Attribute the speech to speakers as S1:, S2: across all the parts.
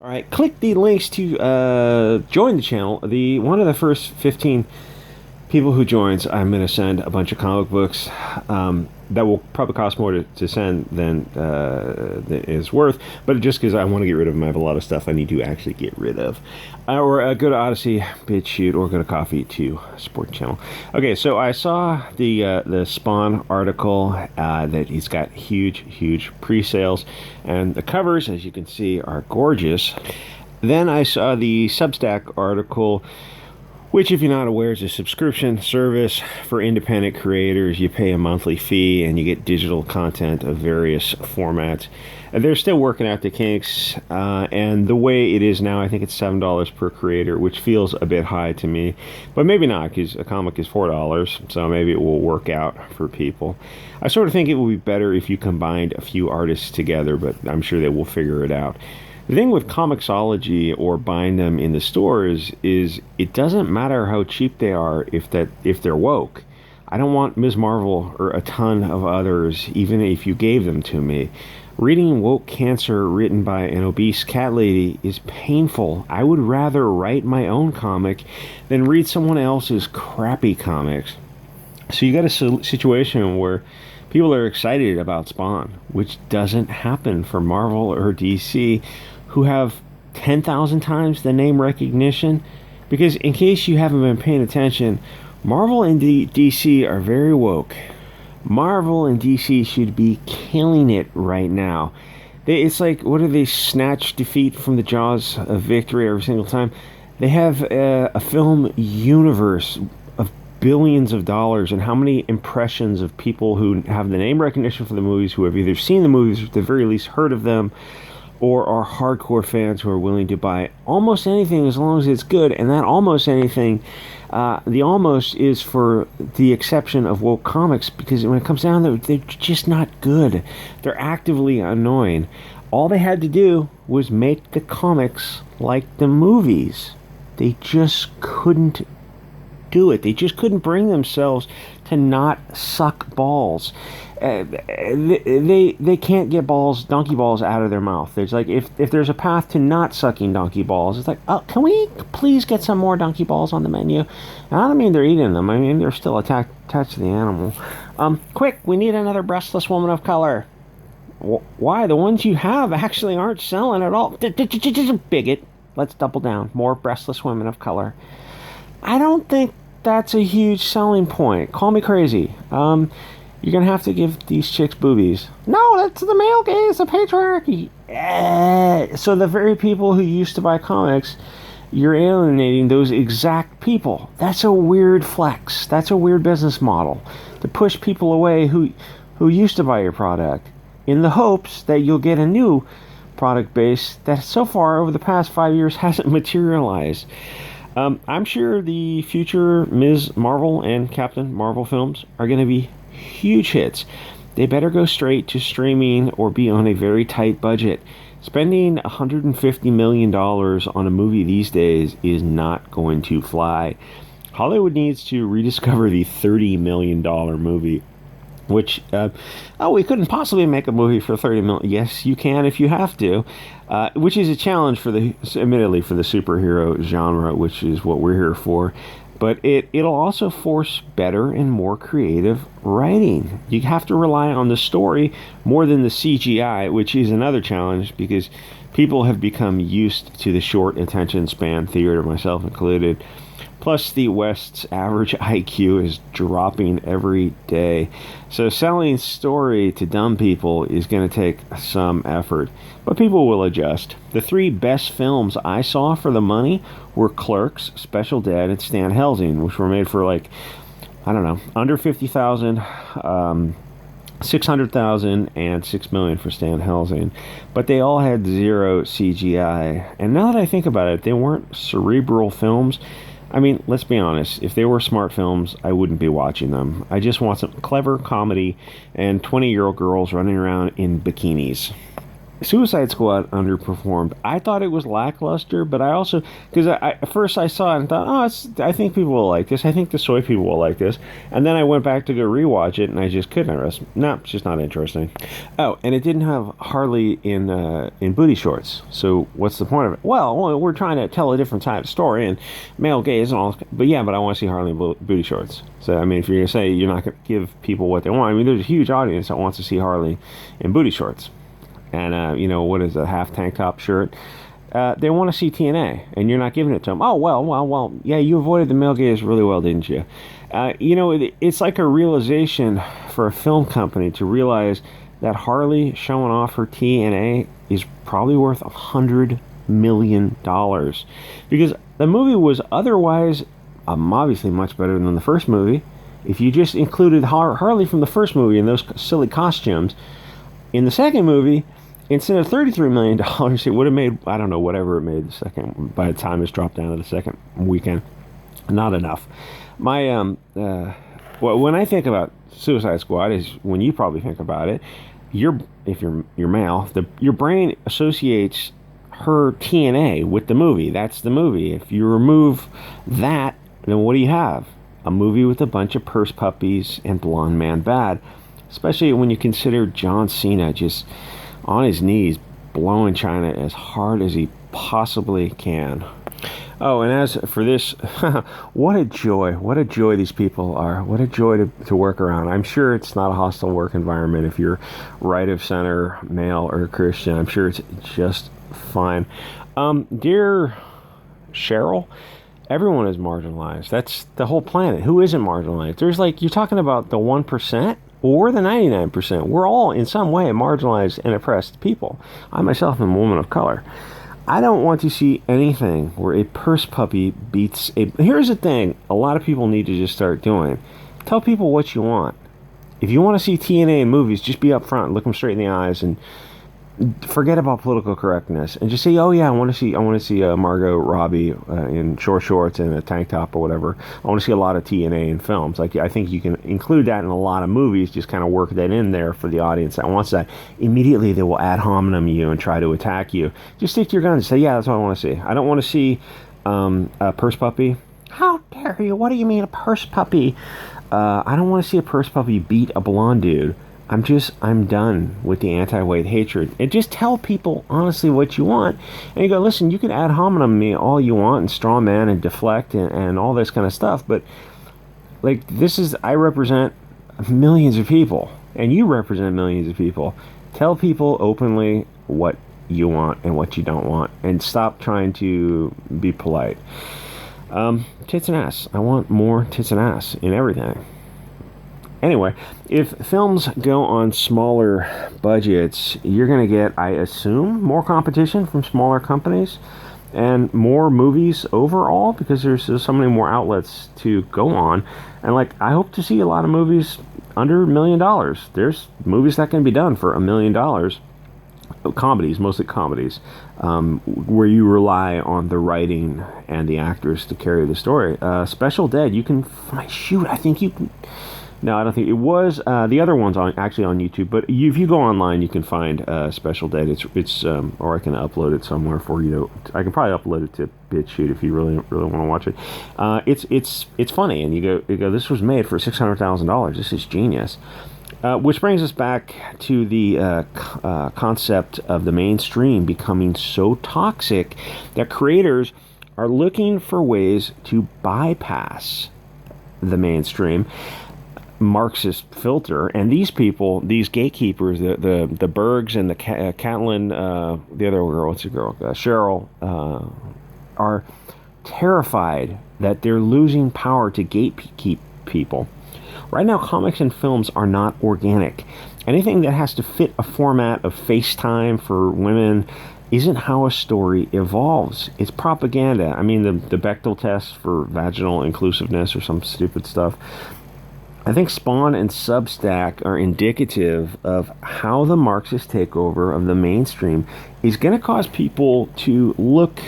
S1: All right, click the links to join the channel. One of the first 15 people who joins, I'm going to send a bunch of comic books that will probably cost more to send than is worth, but just because I want to get rid of them, I have a lot of stuff I need to actually get rid of. Or go to Odysee, BitChute, or go to Coffee to support the channel. Okay, so I saw the Spawn article that he's got huge pre-sales, and the covers, as you can see, are gorgeous. Then I saw the Substack article, which, if you're not aware, is a subscription service for independent creators. You pay a monthly fee and you get digital content of various formats. And they're still working out the kinks, and the way it is now, I think it's $7 per creator, which feels a bit high to me. But maybe not, because a comic is $4, so maybe it will work out for people. I sort of think it would be better if you combined a few artists together, but I'm sure they will figure it out. The thing with Comixology or buying them in the stores is it doesn't matter how cheap they are if they're woke. I don't want Ms. Marvel or a ton of others, even if you gave them to me. Reading Woke Cancer written by an obese cat lady is painful. I would rather write my own comic than read someone else's crappy comics. So you got a situation where people are excited about Spawn, which doesn't happen for Marvel or DC, who have 10,000 times the name recognition. Because in case you haven't been paying attention, Marvel and DC are very woke. Marvel and DC should be killing it right now. It's like, what do they snatch defeat from the jaws of victory every single time? They have a film universe of billions of dollars, and how many impressions of people who have the name recognition for the movies, who have either seen the movies or at the very least heard of them, or are hardcore fans who are willing to buy almost anything as long as it's good. And that almost anything, the almost is for the exception of woke comics, because when it comes down to it, they're just not good. They're actively annoying. All they had to do was make the comics like the movies. They just couldn't do it. They just couldn't bring themselves to not suck balls. They can't get donkey balls out of their mouth. There's like, if there's a path to not sucking donkey balls, it's like, oh, can we please get some more donkey balls on the menu? And I don't mean they're eating them. I mean they're still attached to the animal. Quick, we need another breastless woman of color. Why? The ones you have actually aren't selling at all. Bigot. Let's double down. More breastless women of color. I don't think that's a huge selling point. Call me crazy. You're going to have to give these chicks boobies. No, that's the male gaze, the patriarchy. So the very people who used to buy comics, you're alienating those exact people. That's a weird flex. That's a weird business model, to push people away who used to buy your product, in the hopes that you'll get a new product base that so far over the past 5 years hasn't materialized. I'm sure the future Ms. Marvel and Captain Marvel films are going to be huge hits. They better go straight to streaming or be on a very tight budget. Spending $150 million on a movie these days is not going to fly. Hollywood needs to rediscover the $30 million movie, which, we couldn't possibly make a movie for $30 million. Yes, you can if you have to, which is a challenge admittedly, for the superhero genre, which is what we're here for. But it'll also force better and more creative writing. You have to rely on the story more than the CGI, which is another challenge because people have become used to the short attention span theater, myself included. Plus, the West's average IQ is dropping every day. So selling story to dumb people is going to take some effort. But people will adjust. The three best films I saw for the money were Clerks, Special Dad, and Stan Helsing, which were made for, like, I don't know, under $50,000, 600,000, and $6 million for Stan Helsing. But they all had zero CGI. And now that I think about it, they weren't cerebral films. I mean, let's be honest, if they were smart films, I wouldn't be watching them. I just want some clever comedy and 20-year-old girls running around in bikinis. Suicide Squad underperformed. I thought it was lackluster, but I also, because at first I saw it and thought, I think people will like this. I think the soy people will like this. And then I went back to go rewatch it, and I just couldn't. No, it's just not interesting. Oh, and it didn't have Harley in booty shorts. So what's the point of it? Well, we're trying to tell a different type of story and male gaze and all. But yeah, but I want to see Harley in booty shorts. So I mean, if you're gonna say you're not gonna give people what they want, I mean, there's a huge audience that wants to see Harley in booty shorts. And what is a half tank top shirt? They want to see TNA, and you're not giving it to them. Oh well. Yeah, you avoided the male gaze really well, didn't you? It's like a realization for a film company to realize that Harley showing off her TNA is probably worth $100 million, because the movie was otherwise obviously much better than the first movie. If you just included Harley from the first movie in those silly costumes, in the second movie, instead of $33 million, it would have made, I don't know, whatever it made the second, by the time it's dropped down to the second weekend. Not enough. When I think about Suicide Squad, is when you probably think about it, if you're male, your brain associates her TNA with the movie. That's the movie. If you remove that, then what do you have? A movie with a bunch of purse puppies and blonde man bad. Especially when you consider John Cena just on his knees blowing China as hard as he possibly can. Oh, and as for this, what a joy these people are. What a joy to work around. I'm sure it's not a hostile work environment if you're right of center, male, or Christian. I'm sure it's just fine. Dear Cheryl, everyone is marginalized. That's the whole planet. Who isn't marginalized? There's you're talking about the 1%? Or the 99%. We're all in some way marginalized and oppressed people. I myself am a woman of color. I don't want to see anything where a purse puppy beats a... Here's the thing a lot of people need to just start doing. Tell people what you want. If you want to see TNA in movies, just be upfront, look them straight in the eyes, and forget about political correctness, and just say, oh yeah, I want to see Margot Robbie in short shorts and a tank top or whatever. I want to see a lot of TNA in films. I think you can include that in a lot of movies. Just kind of work that in there for the audience that wants that. Immediately they will ad hominem you and try to attack you. Just stick to your guns. Say, yeah, that's what I want to see. I don't want to see a purse puppy. How dare you? What do you mean a purse puppy? I don't want to see a purse puppy beat a blonde dude. I'm done with the anti-white hatred. And just tell people honestly what you want. And you go, listen, you can ad hominem me all you want and straw man and deflect and all this kind of stuff. But I represent millions of people and you represent millions of people. Tell people openly what you want and what you don't want and stop trying to be polite. Tits and ass. I want more tits and ass in everything. Anyway, if films go on smaller budgets, you're going to get, I assume, more competition from smaller companies and more movies overall because there's so many more outlets to go on. And I hope to see a lot of movies under $1 million. There's movies that can be done for $1 million. Comedies, mostly comedies, where you rely on the writing and the actors to carry the story. Special Dead, you can shoot. I think you can. No, I don't think it was. The other one's actually on YouTube, but if you go online, you can find Special Dead. It's or I can upload it somewhere for you. I can probably upload it to BitChute if you really want to watch it. It's funny, and you go. This was made for $600,000. This is genius. Which brings us back to the concept of the mainstream becoming so toxic that creators are looking for ways to bypass the mainstream Marxist filter, and these people, these gatekeepers, the Bergs and the Catelyn, the other girl, what's the girl, Cheryl, are terrified that they're losing power to gatekeep people. Right now, comics and films are not organic. Anything that has to fit a format of FaceTime for women isn't how a story evolves. It's propaganda. I mean, the Bechdel test for vaginal inclusiveness or some stupid stuff. I think Spawn and Substack are indicative of how the Marxist takeover of the mainstream is going to cause people to look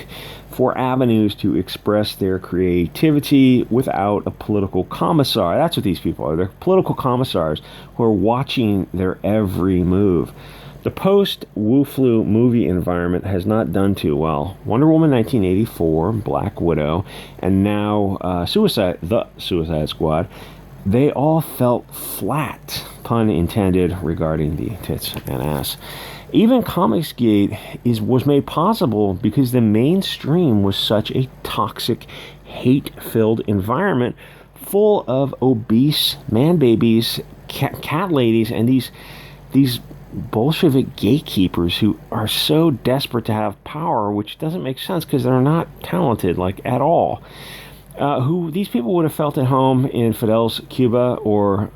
S1: for avenues to express their creativity without a political commissar. That's what these people are. They're political commissars who are watching their every move. The post-Wu Flu movie environment has not done too well. Wonder Woman 1984, Black Widow, and now The Suicide Squad, they all felt flat, pun intended, regarding the tits and ass. Even COMICSGATE was made possible because the mainstream was such a toxic, hate-filled environment full of obese man babies, cat ladies, and these Bolshevik gatekeepers who are so desperate to have power, which doesn't make sense because they're not talented, like, at all. Who these people would have felt at home in Fidel's Cuba, or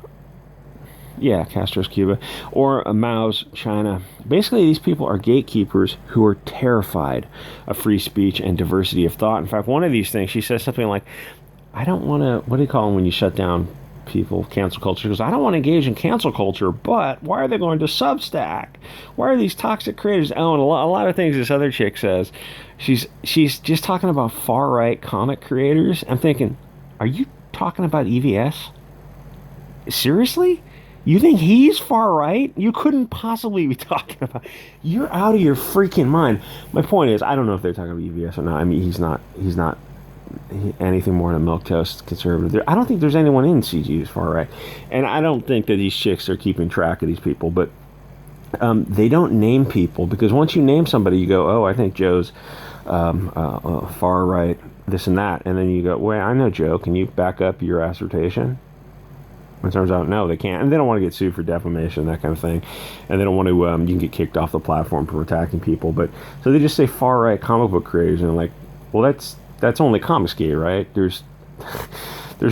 S1: Castro's Cuba, or Mao's China. Basically, these people are gatekeepers who are terrified of free speech and diversity of thought. In fact, one of these things, she says something like, I don't want to, what do you call them when you shut down people, cancel culture? Because I don't want to engage in cancel culture, but why are they going to Substack? Why are these toxic creators? Oh, and a lot of things this other chick says. She's just talking about far-right comic creators. I'm thinking, are you talking about EVS? Seriously? You think he's far-right? You couldn't possibly be talking about... You're out of your freaking mind. My point is, I don't know if they're talking about EVS or not. I mean, he's not anything more than a milquetoast conservative. I don't think there's anyone in CG who's far-right. And I don't think that these chicks are keeping track of these people, but they don't name people, because once you name somebody, you go, oh, I think Joe's far-right, this and that. And then you go, wait, I know Joe. Can you back up your assertion? It turns out, no, they can't. And they don't want to get sued for defamation, that kind of thing. And they don't want to, you can get kicked off the platform for attacking people. But so they just say far-right comic book creators, and like, well, that's only COMICSGATE, right? There's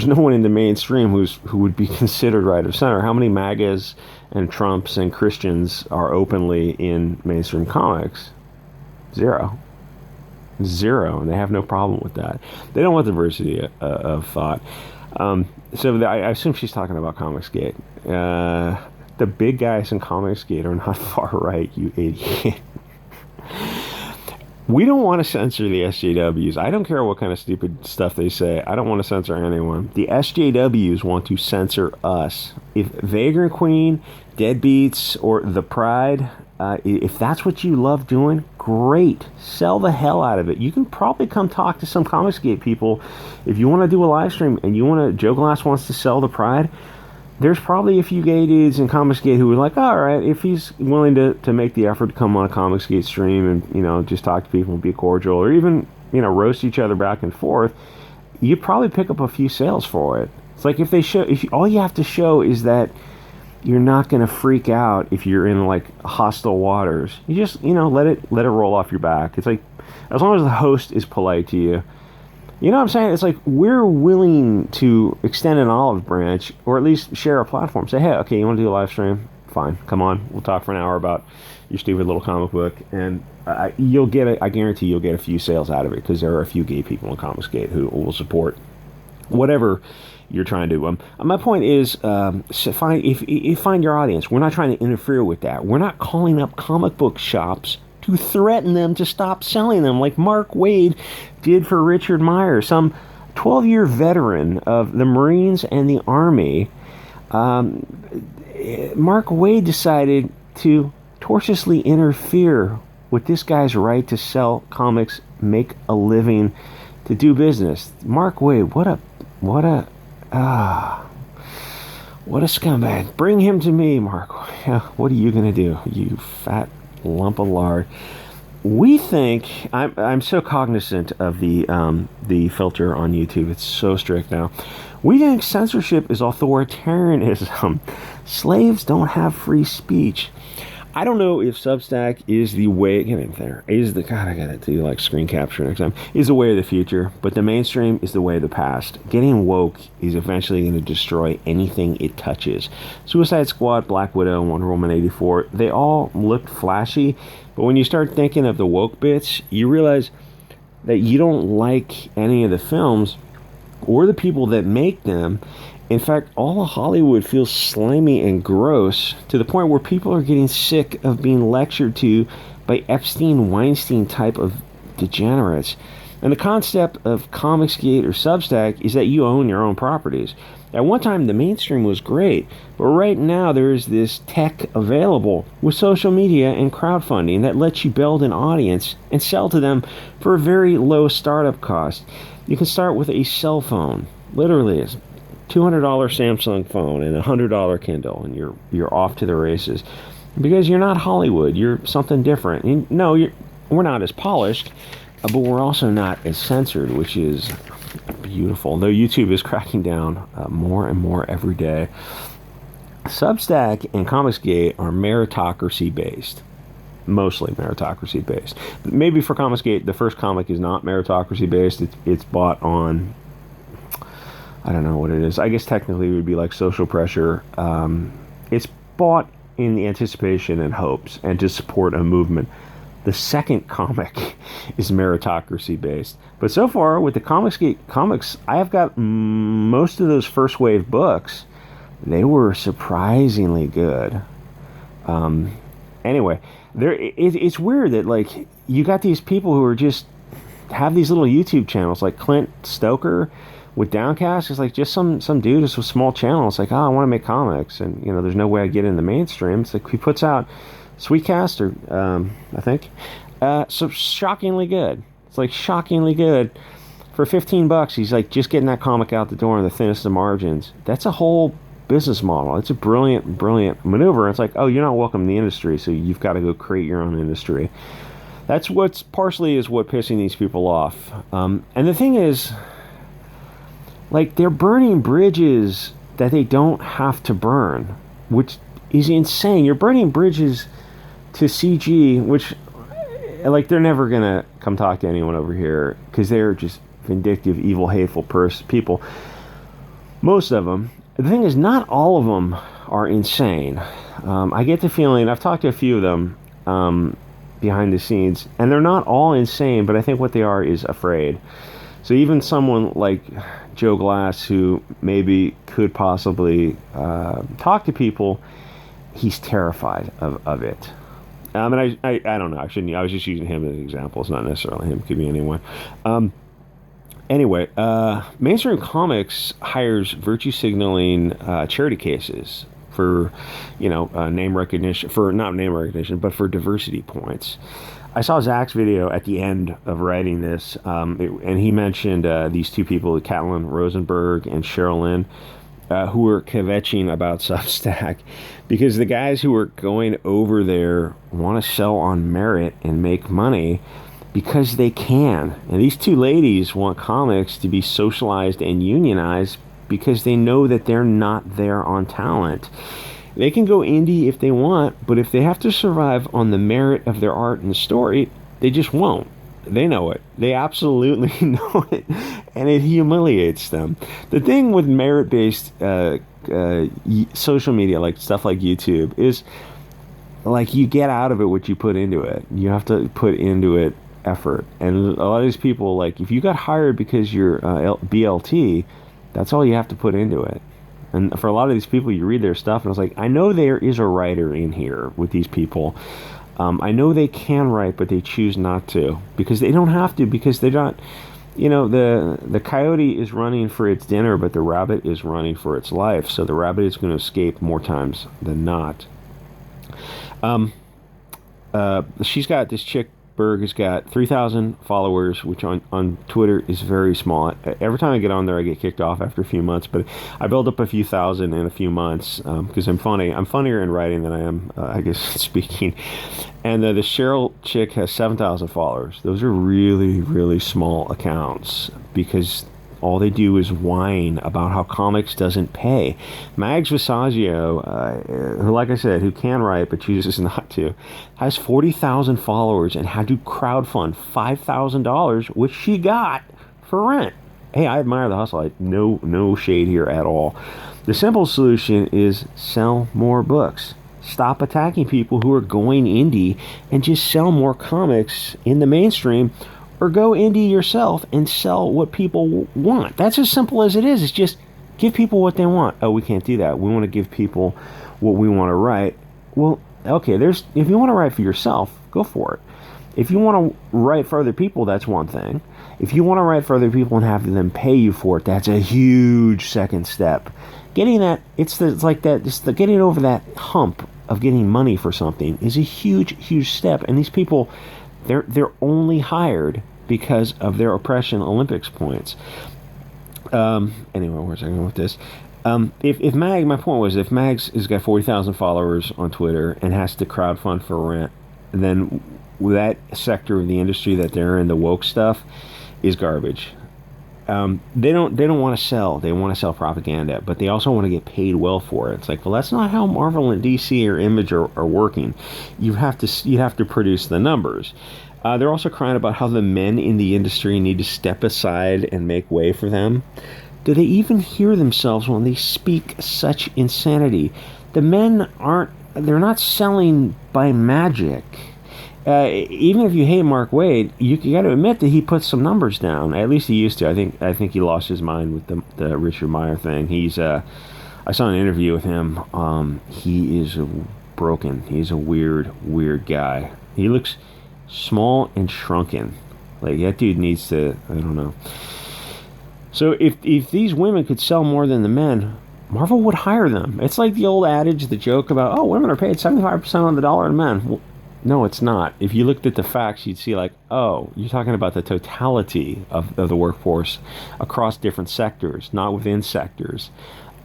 S1: no one in the mainstream who would be considered right of center. How many MAGAs and Trumps and Christians are openly in mainstream comics? Zero, and they have no problem with that. They don't want diversity of thought. So I assume she's talking about COMICSGATE. The big guys in COMICSGATE are not far right, you idiot. We don't want to censor the SJWs. I don't care what kind of stupid stuff they say. I don't want to censor anyone. The SJWs want to censor us. If Vagrant Queen, Deadbeats, or The Pride, if that's what you love doing, great. Sell the hell out of it. You can probably come talk to some COMICSGATE people. If you want to do a live stream and Joe Glass wants to sell The Pride, there's probably a few gay dudes in COMICSGATE who are like, all right, if he's willing to make the effort to come on a COMICSGATE stream and, just talk to people and be cordial, or even, roast each other back and forth, you probably pick up a few sales for it. It's like all you have to show is that you're not going to freak out if you're in like hostile waters. You just, let it roll off your back. It's like, as long as the host is polite to you. You know what I'm saying? It's like, we're willing to extend an olive branch, or at least share a platform. Say, hey, okay, you want to do a live stream? Fine, come on. We'll talk for an hour about your stupid little comic book, and I guarantee you'll get a few sales out of it, because there are a few gay people in COMICSGATE who will support whatever you're trying to do. My point is, find your audience. We're not trying to interfere with that. We're not calling up comic book shops to threaten them to stop selling them, like Mark Waid did for Richard Meyer, some 12-year veteran of the Marines and the Army. Mark Waid decided to tortiously interfere with this guy's right to sell comics, make a living, to do business. Mark Waid, what a scumbag. Bring him to me, Mark. What are you gonna do, you fat lump of lard? We think, I'm so cognizant of the filter on YouTube. It's so strict now. We think censorship is authoritarianism. Slaves don't have free speech. I don't know if Substack is the way. Get in there. God, I gotta do like screen capture next time. Is the way of the future, but the mainstream is the way of the past. Getting woke is eventually going to destroy anything it touches. Suicide Squad, Black Widow, Wonder Woman 84. They all looked flashy, but when you start thinking of the woke bits, you realize that you don't like any of the films or the people that make them. In fact, all of Hollywood feels slimy and gross, to the point where people are getting sick of being lectured to by Epstein, Weinstein type of degenerates. And the concept of COMICSGATE or Substack is that you own your own properties. At one time, the mainstream was great, but right now there is this tech available with social media and crowdfunding that lets you build an audience and sell to them for a very low startup cost. You can start with a cell phone, literally a $200 Samsung phone and a $100 Kindle, and you're off to the races. Because you're not Hollywood, you're something different. And no, we're not as polished, but we're also not as censored, which is beautiful. Though YouTube is cracking down more and more every day. Substack and COMICSGATE are meritocracy based. Mostly meritocracy based. Maybe for COMICSGATE, the first comic is not meritocracy based. It's bought on, I don't know what it is. I guess technically it would be like social pressure. It's bought in the anticipation and hopes and to support a movement. The second comic is meritocracy based. But so far with the COMICSGATE comics, I have got most of those first wave books. They were surprisingly good. Anyway, it's weird that like you got these people who are just have these little YouTube channels like Clint Stoker with Downcast. It's like just some dude with a small channel. It's like, oh, I want to make comics, and you know, there's no way I get in the mainstream. It's like he puts out Sweetcast, or I think, so shockingly good. It's like shockingly good. For $15, he's like just getting that comic out the door in the thinnest of margins. That's a whole business model. It's a brilliant maneuver. It's like, oh, you're not welcome in the industry, so you've got to go create your own industry. That's what's partially is what pissing these people off. And the thing is, like, they're burning bridges that they don't have to burn, which is insane. You're burning bridges to CG, which, like, they're never going to come talk to anyone over here because they're just vindictive, evil, hateful people. Most of them. The thing is, not all of them are insane. I get the feeling, I've talked to a few of them behind the scenes, and they're not all insane, but I think what they are is afraid. So even someone like Joe Glass, who maybe could possibly talk to people, he's terrified of it. And I don't know. I was just using him as an example. It's not necessarily him. It could be anyone. Anyway, mainstream comics hires virtue signaling charity cases for, name recognition, not name recognition, but for diversity points. I saw Zach's video at the end of writing this, and he mentioned these two people, Catelyn Rosenberg and Cheryl Lynn, who were kvetching about Substack, because the guys who are going over there want to sell on merit and make money because they can. And these two ladies want comics to be socialized and unionized because they know that they're not there on talent. They can go indie if they want, but if they have to survive on the merit of their art and story, they just won't. They know it. They absolutely know it, and it humiliates them. The thing with merit-based social media, like stuff like YouTube, is like you get out of it what you put into it. You have to put into it effort. And a lot of these people, like, if you got hired because you're BLT, that's all you have to put into it. And for a lot of these people, you read their stuff, and I was like, I know there is a writer in here with these people. I know they can write, but they choose not to because they don't have to, because they're not, the coyote is running for its dinner, but the rabbit is running for its life. So the rabbit is going to escape more times than not. She's got this chick. Berg has got 3,000 followers, which on Twitter is very small. Every time I get on there, I get kicked off after a few months, but I build up a few thousand in a few months because I'm funny. I'm funnier in writing than I am, I guess, speaking. And the Cheryl chick has 7,000 followers. Those are really, really small accounts because all they do is whine about how comics doesn't pay. Mags Visaggio, who, like I said, who can write but chooses not to, has 40,000 followers and had to crowdfund $5,000, which she got for rent. Hey, I admire the hustle. No shade here at all. The simple solution is sell more books. Stop attacking people who are going indie and just sell more comics in the mainstream, or go indie yourself and sell what people want. That's as simple as it is. It's just give people what they want. Oh, we can't do that. We want to give people what we want to write. Well, okay, if you want to write for yourself, go for it. If you want to write for other people, that's one thing. If you want to write for other people and have them pay you for it, that's a huge second step. Getting that, it's getting over that hump of getting money for something is a huge step. And these people, they're only hired because of their oppression Olympics points. Anyway, where's I going with this? If Mag, my point was, if Mag's has got 40,000 followers on Twitter and has to crowdfund for rent, then that sector of the industry that they're in, the woke stuff, is garbage. They don't want to sell. They want to sell propaganda, but they also want to get paid well for it. It's like, well, that's not how Marvel and DC or Image are working. You have to produce the numbers. They're also crying about how the men in the industry need to step aside and make way for them. Do they even hear themselves when they speak such insanity? The men they're not selling by magic. Even if you hate Mark Waid, you got to admit that he put some numbers down. At least he used to. I think he lost his mind with the Richard Meyer thing. I saw an interview with him. He is broken. He's a weird guy. He looks small and shrunken. Like, that dude needs to, I don't know. So if these women could sell more than the men, Marvel would hire them. It's like the old adage, the joke about, oh, women are paid 75% on the dollar than men. Well, no, it's not. If you looked at the facts, you'd see, like, oh, you're talking about the totality of the workforce across different sectors, not within sectors.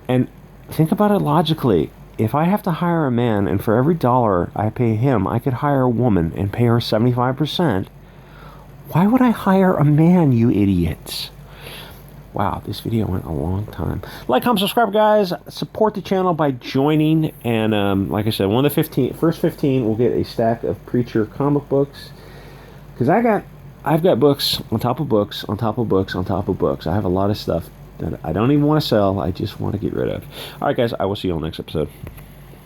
S1: And think about it logically. If I have to hire a man, and for every dollar I pay him, I could hire a woman and pay her 75%, why would I hire a man, you idiots? Wow, this video went a long time. Like, comment, subscribe, guys. Support the channel by joining. And like I said, one of the first 15 will get a stack of Preacher comic books. Because I've got books on top of books on top of books on top of books. I have a lot of stuff that I don't even want to sell. I just want to get rid of. All right, guys, I will see you on the next episode.